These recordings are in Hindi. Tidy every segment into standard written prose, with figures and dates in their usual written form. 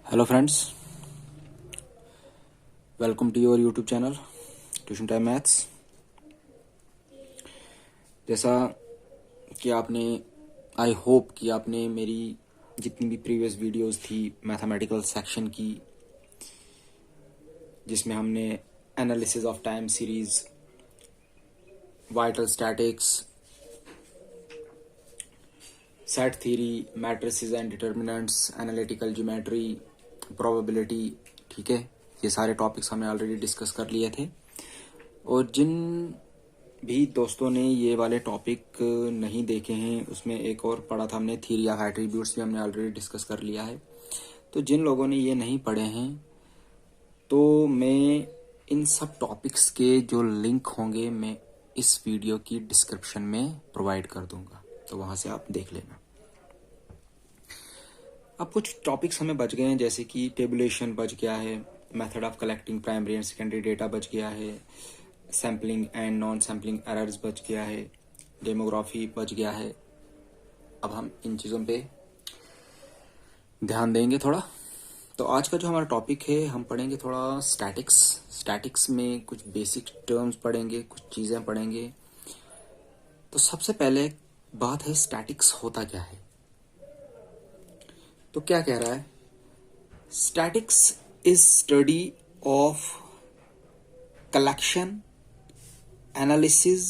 Hello friends, welcome to your YouTube channel tuition time maths. जैसा कि आपने आई होप कि आपने मेरी जितनी भी प्रीवियस वीडियोस थी मैथमेटिकल सेक्शन की, जिसमें हमने analysis of time series, vital statics, set theory, matrices and determinants, analytical geometry, probability, ठीक है, ये सारे टॉपिक्स हमने ऑलरेडी डिस्कस कर लिए थे। और जिन भी दोस्तों ने ये वाले टॉपिक नहीं देखे हैं, उसमें एक और पढ़ा था हमने, थ्योरी ऑफ एट्रीब्यूट्स भी हमने ऑलरेडी डिस्कस कर लिया है। तो जिन लोगों ने ये नहीं पढ़े हैं, तो मैं इन सब टॉपिक्स के जो लिंक होंगे मैं इस वीडियो की डिस्क्रिप्शन में प्रोवाइड कर दूंगा, तो वहां से आप देख लेना। अब कुछ टॉपिक्स हमें बच गए हैं, जैसे कि टेबुलेशन बच गया है, method of collecting primary and secondary data बच गया है, sampling and non sampling errors बच गया है, डेमोग्राफी बच गया है। अब हम इन चीज़ों पे ध्यान देंगे थोड़ा। तो आज का जो हमारा टॉपिक है, हम पढ़ेंगे थोड़ा स्टैटिक्स। स्टैटिक्स में कुछ बेसिक टर्म्स पढ़ेंगे, कुछ चीज़ें पढ़ेंगे। तो सबसे पहले बात है, स्टैटिक्स होता क्या है। तो क्या कह रहा है, statics is study of collection, analysis,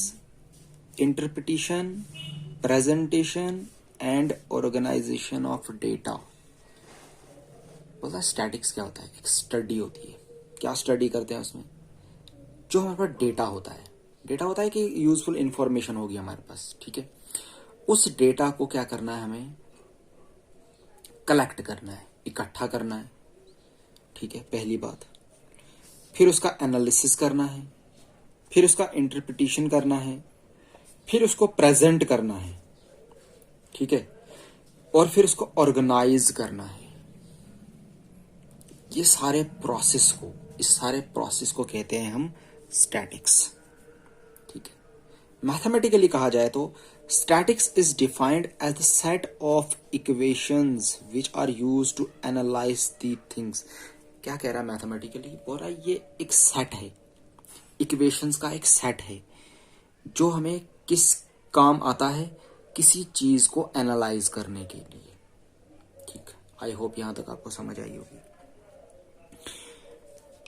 interpretation, presentation and organisation of data. बोलता है स्टैटिक्स क्या होता है, एक स्टडी होती है। क्या स्टडी करते हैं उसमें, जो हमारे पास डेटा होता है। डेटा होता है कि यूजफुल इंफॉर्मेशन होगी हमारे पास, ठीक है। उस डेटा को क्या करना है, हमें कलेक्ट करना है, इकट्ठा करना है, ठीक है, पहली बात। फिर उसका एनालिसिस करना है, फिर उसका इंटरप्रिटेशन करना है, फिर उसको प्रेजेंट करना है, ठीक है, और फिर उसको ऑर्गेनाइज करना है। ये सारे प्रोसेस को, इस सारे प्रोसेस को कहते हैं हम स्टैटिक्स, ठीक है। मैथमेटिकली कहा जाए तो statics is defined as the set of equations which are used to analyse the things. क्या कह रहा है मैथमेटिकली, बोल रहा है ये एक सेट है, इक्वेशंस का एक सेट है जो हमें किस काम आता है, किसी चीज को एनालाइज करने के लिए, ठीक। आई होप यहां तक आपको समझ आई होगी।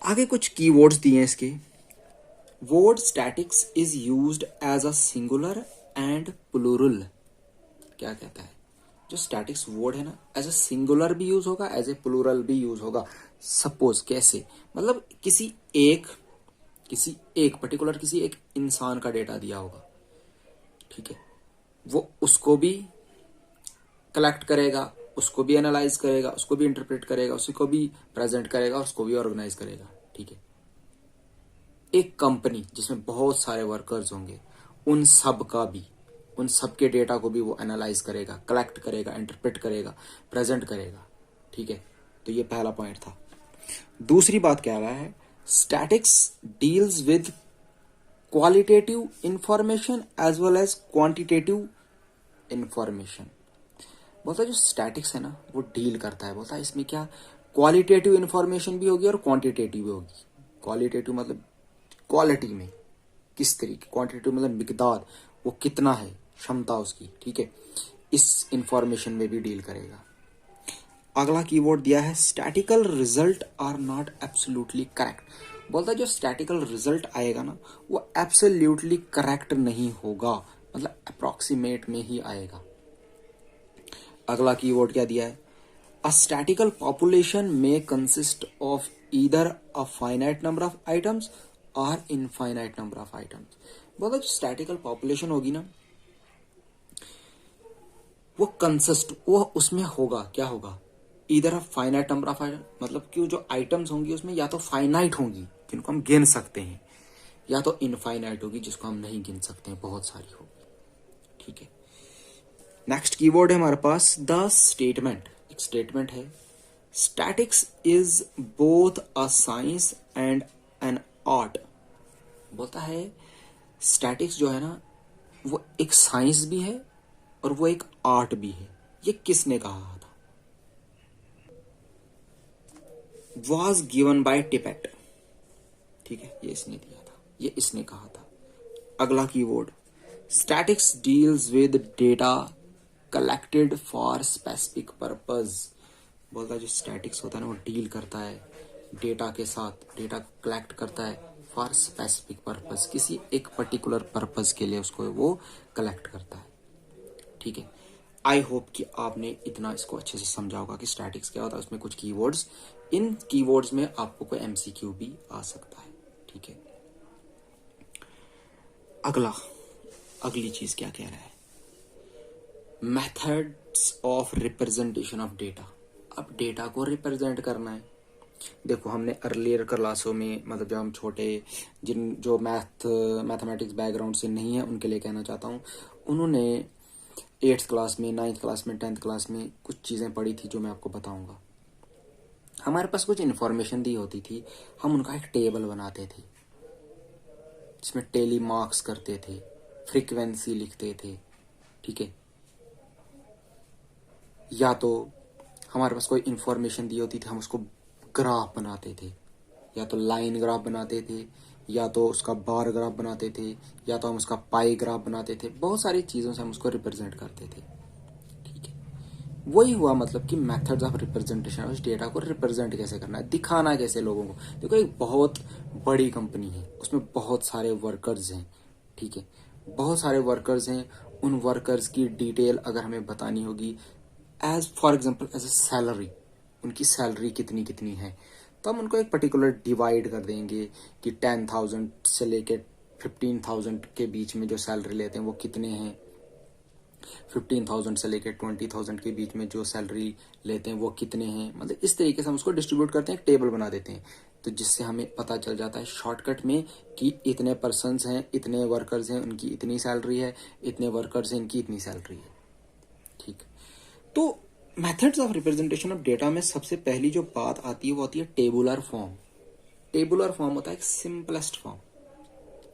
आगे कुछ कीवर्ड्स दिए हैं इसके। Word statics is used as a singular and plural. क्या कहता है, जो स्टैटिक्स वर्ड है ना, एज अ सिंगुलर भी यूज होगा, एज ए प्लूरल भी यूज होगा। सपोज कैसे, मतलब किसी एक पर्टिकुलर किसी एक इंसान का डेटा दिया होगा, ठीक है, वो उसको भी कलेक्ट करेगा, उसको भी एनालाइज करेगा, उसको भी इंटरप्रेट करेगा, उसको भी प्रेजेंट करेगा, उसको भी ऑर्गेनाइज करेगा, ठीक है। एक कंपनी जिसमें बहुत सारे वर्कर्स होंगे, उन सब का भी, उन सब के डेटा को भी वो एनालाइज करेगा, कलेक्ट करेगा, इंटरप्रेट करेगा, प्रेजेंट करेगा, ठीक है। तो ये पहला पॉइंट था। दूसरी बात क्या रहा है, statics deals with qualitative information as well as quantitative information. बोलता है जो स्टैटिक्स है ना, वो डील करता है, बोलता है इसमें क्या क्वालिटेटिव इंफॉर्मेशन भी होगी और क्वांटिटेटिव भी होगी। क्वालिटेटिव मतलब क्वालिटी में किस तरीके, क्वांटिटेटिव मतलब मिकदार, वो कितना है, क्षमता उसकी, ठीक है, इस इंफॉर्मेशन में भी डील करेगा। अगला कीवर्ड दिया है, statical result are not absolutely correct. बोलता है जो स्टैटिकल रिजल्ट आएगा ना, वो एब्सोल्युटली करेक्ट नहीं होगा, मतलब अप्रोक्सीमेट में ही आएगा। अगला कीवर्ड क्या दिया है, अ स्टैटिकल पॉपुलेशन में consist of either a finite number of items और इनफाइनाइट नंबर ऑफ आइटम्स। बोलता जो स्टैटिकल पॉपुलेशन होगी ना, वो कंसिस्ट, वो उसमें होगा, क्या होगा, इधर a finite number of item, मतलब कि जो आइटम्स होंगी उसमें या तो फाइनाइट होंगी जिनको हम गिन सकते हैं, या तो इनफाइनाइट होगी जिसको हम नहीं गिन सकते हैं, बहुत सारी होगी, ठीक है। नेक्स्ट कीवर्ड है हमारे पास द स्टेटमेंट। एक स्टेटमेंट है, statics is both a science and an art. बोलता है स्टैटिक्स जो है ना, वो एक साइंस भी है और वो एक आर्ट भी है। ये किसने कहा था, वॉज गिवन बाय टिपेट। ठीक है, ये इसने दिया था, ये इसने कहा था। अगला keyword, statics deals with data collected for specific purpose. बोलता है जो स्टैटिक्स होता है ना वो डील करता है डेटा के साथ, डेटा कलेक्ट करता है फॉर स्पेसिफिक पर्पज, किसी एक पर्टिकुलर पर्पज के लिए उसको वो कलेक्ट करता है। ठीक है, आई होप कि आपने इतना इसको अच्छे से समझा होगा कि स्टैटिक्स क्या होता है, उसमें कुछ कीवर्ड्स, इन कीवर्ड्स में आपको कोई एमसीक्यू भी आ सकता है। ठीक है, अगली चीज क्या कह रहा है, methods of representation of data. अब डेटा को रिप्रेजेंट करना है। देखो हमने अर्लियर क्लासों में, मतलब जब हम छोटे, जो मैथमेटिक्स बैकग्राउंड से नहीं है उनके लिए कहना चाहता हूँ, उन्होंने 8th क्लास में, 9th क्लास में, 10th क्लास में कुछ चीज़ें पढ़ी थी जो मैं आपको बताऊंगा। हमारे पास कुछ इन्फॉर्मेशन दी होती थी, हम उनका एक टेबल बनाते थे जिसमें टेली मार्क्स करते थे, फ्रीक्वेंसी लिखते थे। ठीक है, या तो हमारे पास कोई इन्फॉर्मेशन दी होती थी, हम उसको ग्राफ बनाते थे, या तो लाइन ग्राफ बनाते थे, या तो उसका बार ग्राफ बनाते थे, या तो हम उसका पाई ग्राफ बनाते थे। बहुत सारी चीज़ों से हम उसको रिप्रेजेंट करते थे। ठीक है, वही हुआ, मतलब कि मेथड्स ऑफ रिप्रेजेंटेशन, उस डेटा को रिप्रेजेंट कैसे करना है, दिखाना कैसे लोगों को। देखो एक बहुत बड़ी कंपनी है, उसमें बहुत सारे वर्कर्स हैं। ठीक है, बहुत सारे वर्कर्स हैं, उन वर्कर्स की डिटेल अगर हमें बतानी होगी, as for example as a salary, उनकी सैलरी कितनी कितनी है, तो हम उनको एक पर्टिकुलर डिवाइड कर देंगे कि 10,000 से लेके 15,000 के बीच में जो सैलरी लेते हैं वो कितने हैं, 15,000 से लेके 20,000 के बीच में जो सैलरी लेते हैं वो कितने हैं। मतलब इस तरीके से हम उसको डिस्ट्रीब्यूट करते हैं, एक टेबल बना देते हैं, तो जिससे हमें पता चल जाता है शॉर्टकट में कि इतने पर्सन्स हैं, इतने वर्कर्स हैं, उनकी इतनी सैलरी है, इतने वर्कर्स हैं, इनकी इतनी सैलरी है। ठीक, तो methods of representation of data में सबसे पहली जो बात आती है वो आती है टेबुलर फॉर्म। टेबुलर फॉर्म होता है एक सिंपलेस्ट फॉर्म,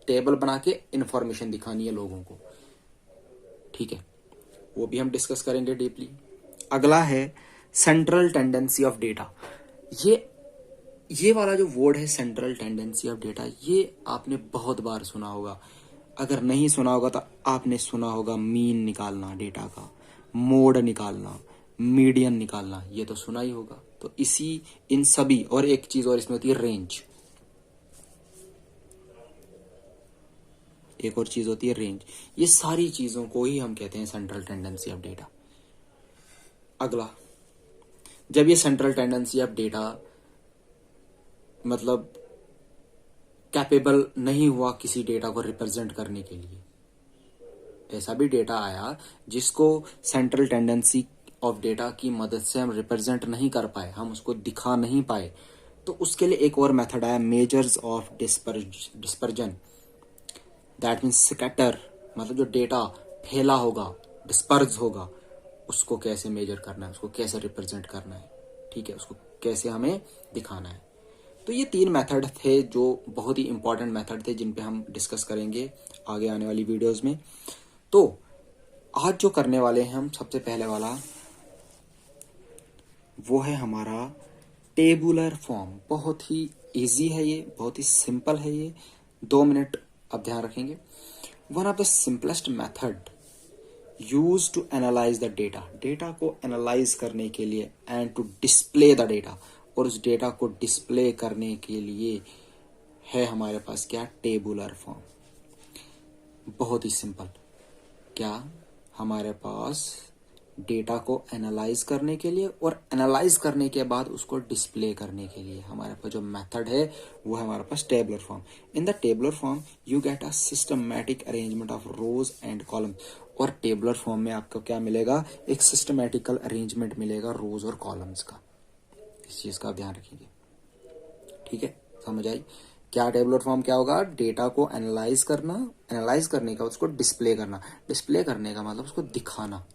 टेबल बना के इंफॉर्मेशन दिखानी है लोगों को। ठीक है, वो भी हम डिस्कस करेंगे डीपली। अगला है सेंट्रल टेंडेंसी ऑफ डेटा। ये वाला जो वर्ड है सेंट्रल टेंडेंसी ऑफ डेटा, ये आपने बहुत बार सुना होगा। अगर नहीं सुना होगा तो आपने सुना होगा मीन निकालना डेटा का, मोड निकालना, मीडियन निकालना, ये तो सुना ही होगा। तो इन सभी, और एक चीज और इसमें होती है रेंज, एक और चीज होती है रेंज। ये सारी चीजों को ही हम कहते हैं सेंट्रल टेंडेंसी ऑफ डेटा। अगला, जब ये सेंट्रल टेंडेंसी ऑफ डेटा मतलब कैपेबल नहीं हुआ किसी डेटा को रिप्रेजेंट करने के लिए, ऐसा भी डेटा आया जिसको सेंट्रल टेंडेंसी ऑफ डेटा की मदद से हम रिप्रेजेंट नहीं कर पाए, हम उसको दिखा नहीं पाए, तो उसके लिए एक और मेथड आया, measures of dispersion. That means scatter, मतलब जो डेटा फैला होगा, डिस्पर्ज होगा, उसको कैसे मेजर करना है, उसको कैसे रिप्रेजेंट करना है। ठीक है, उसको कैसे हमें दिखाना है। तो ये 3 मेथड थे जो बहुत ही इंपॉर्टेंट मेथड थे, जिन पे हम डिस्कस करेंगे आगे आने वाली वीडियोस में। तो आज जो करने वाले हैं हम, सबसे पहले वाला वो है हमारा टेबुलर फॉर्म। बहुत ही इजी है ये, बहुत ही सिंपल है ये। 2 मिनट आप ध्यान रखेंगे। One of the simplest method use to analyse the data, data को एनालाइज करने के लिए, and to display the data, और उस डेटा को डिस्प्ले करने के लिए है हमारे पास क्या, टेबुलर फॉर्म। बहुत ही सिंपल, क्या हमारे पास डेटा को एनालाइज करने के लिए और एनालाइज करने के बाद उसको डिस्प्ले करने के लिए हमारे पास जो मेथड है वो है हमारे पास tabular form. In the tabular form you get a systematic arrangement of rows and column. और टेबुलर फॉर्म में आपको क्या मिलेगा, एक सिस्टमैटिकल अरेंजमेंट मिलेगा रोज और कॉलम्स का। इस चीज का ध्यान रखिए। ठीक है, समझ आई क्या टेबुलर फॉर्म क्या होगा, डेटा को एनालाइज करना, एनालाइज करने का उसको डिस्प्ले करना, डिस्प्ले करने का मतलब उसको दिखाना।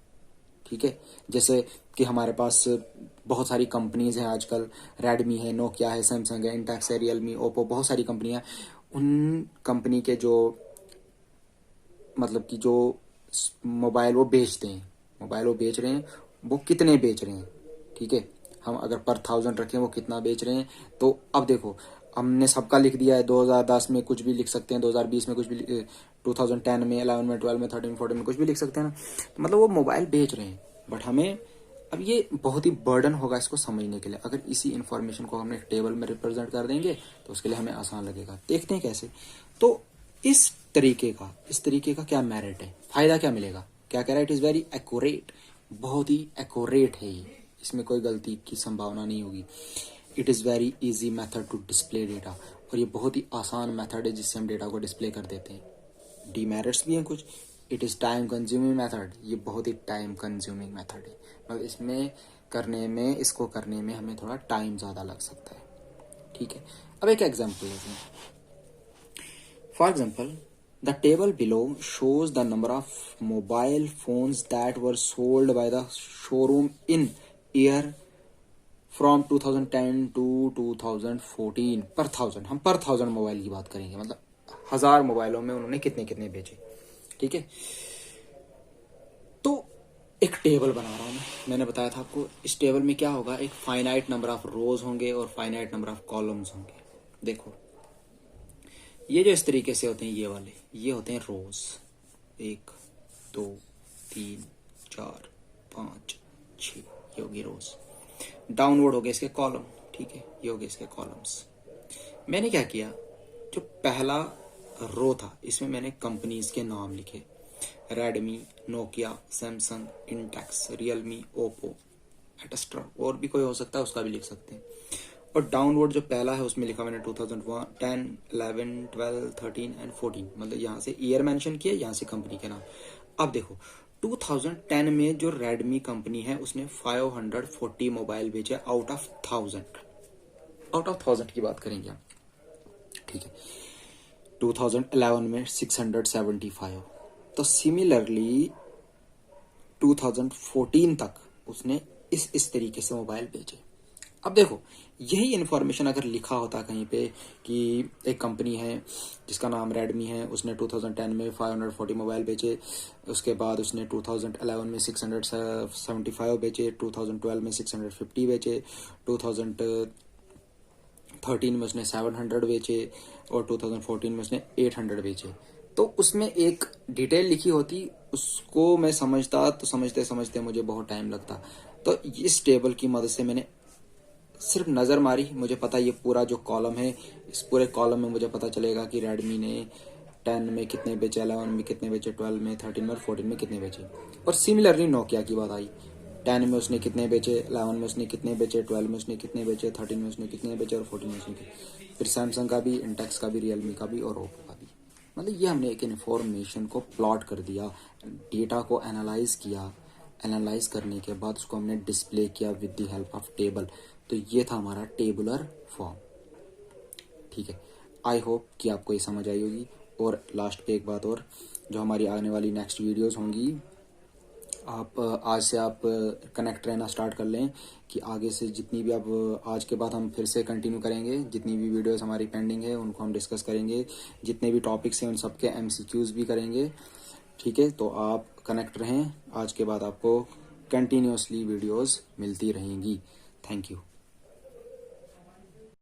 ठीक है, जैसे कि हमारे पास बहुत सारी कंपनीज हैं आजकल, रेडमी है, नोकिया है, सैमसंग है, इंटेक्स है, रियलमी, ओप्पो, बहुत सारी कंपनियां। उन कंपनी के जो मतलब कि जो मोबाइल वो बेचते हैं, मोबाइल वो बेच रहे हैं, वो कितने बेच रहे हैं। ठीक है, हम अगर पर 1000 रखें वो कितना बेच रहे हैं। तो अब देखो हमने सबका लिख दिया है, 2010 में कुछ भी लिख सकते हैं, 2020 में कुछ भी 2010 में, 11 में, 12 में, 13 14 में कुछ भी लिख सकते हैं ना। तो मतलब वो मोबाइल बेच रहे हैं, बट हमें अब ये बहुत ही बर्डन होगा इसको समझने के लिए। अगर इसी इन्फॉर्मेशन को हमने टेबल में रिप्रेजेंट कर देंगे तो उसके लिए हमें आसान लगेगा। देखते हैं कैसे। तो इस तरीके का क्या मेरिट है, फायदा क्या मिलेगा, क्या कह रहा है, इट इज वेरी एक्यूरेट, बहुत ही एक्यूरेट है ये, इसमें कोई गलती की संभावना नहीं होगी। It is very easy method to display data, और ये बहुत ही आसान मेथड है जिससे हम डेटा को डिस्प्ले कर देते हैं। डीमेरिट्स भी हैं कुछ। It is time consuming method, ये बहुत ही टाइम कंज्यूमिंग मेथड है, मतलब इसको करने में हमें थोड़ा टाइम ज़्यादा लग सकता है। ठीक है, अब एक एग्जाम्पल लेते हैं। For example, the table below shows the number of mobile phones that were sold by the showroom in year from 2010 to 2014 पर थाउजेंड। हम पर थाउजेंड मोबाइल की बात करेंगे, मतलब 1000 मोबाइलों में उन्होंने कितने कितने बेचे। ठीक है, तो एक टेबल बना रहा हूं मैंने बताया था आपको। इस टेबल में क्या होगा, एक फाइनाइट नंबर ऑफ रोज होंगे और फाइनाइट नंबर ऑफ कॉलम्स होंगे। देखो ये जो इस तरीके से होते हैं, ये वाले ये होते हैं रोज, 1 2 3 4 5 6, ये होगी रोज। डाउनवर्ड हो गए इसके कॉलम, ठीक है, ये हो गए इसके कॉलम्स। मैंने क्या किया, जो पहला रो था इसमें मैंने कंपनीज के नाम लिखे, Redmi, Nokia, Samsung, Intex, Realme, Oppo, एटस्ट्रा, और भी कोई हो सकता है उसका भी लिख सकते हैं। और डाउनवर्ड जो पहला है उसमें लिखा मैंने 2001, 10, 11, 12, 13 एंड 14, मतलब यहाँ से ईयर मेंशन किया, यहाँ से कंपनी के नाम। अब देखो 2010 में जो रेडमी कंपनी है उसने 540 मोबाइल बेचे आउट ऑफ 1000 की बात करेंगे हम। ठीक है, 2011 में 675। तो सिमिलरली 2014 तक उसने इस तरीके से मोबाइल बेचे। अब देखो यही इन्फॉर्मेशन अगर लिखा होता कहीं पे कि एक कंपनी है जिसका नाम रेडमी है, उसने 2010 में 540 मोबाइल बेचे, उसके बाद उसने 2011 में 675 बेचे, 2012 में 650 बेचे, 2013 में उसने 700 बेचे और 2014 में उसने 800 बेचे। तो उसमें एक डिटेल लिखी होती, उसको मैं समझता तो समझते समझते मुझे बहुत टाइम लगता। तो इस टेबल की मदद से मैंने सिर्फ नज़र मारी, मुझे पता ये पूरा जो कॉलम है, इस पूरे कॉलम में मुझे पता चलेगा कि रेडमी ने 10 में कितने बेचे, 11 में कितने बेचे, 12 में, 13 में और 14 में कितने बेचे। और सिमिलरली नोकिया की बात आई, 10 में उसने कितने बेचे, 11 में उसने कितने बेचे, 12 में उसने कितने बेचे, 13 में उसने कितने बेचे और 14 में उसने कितने। फिर सैमसंग का भी, इंटेक्स का भी, रियलमी का भी और ओप्पो का भी। मतलब ये हमने एक इन्फॉर्मेशन को प्लॉट कर दिया, डेटा को एनालाइज किया, एनालाइज करने के बाद उसको हमने डिस्प्ले किया with the help of table. तो ये था हमारा टेबुलर फॉर्म। ठीक है, आई होप कि आपको ये समझ आई होगी। और लास्ट पे एक बात और, जो हमारी आने वाली नेक्स्ट वीडियोस होंगी, आप आज से आप कनेक्ट रहना स्टार्ट कर लें कि आगे से जितनी भी, अब आज के बाद हम फिर से कंटिन्यू करेंगे, जितनी भी वीडियोस हमारी पेंडिंग है उनको हम डिस्कस करेंगे, जितने भी टॉपिक्स हैं उन सबके एमसीक्यूज भी करेंगे। ठीक है, तो आप कनेक्ट रहें, आज के बाद आपको कंटिन्यूसली वीडियोस मिलती रहेंगी। Thank you.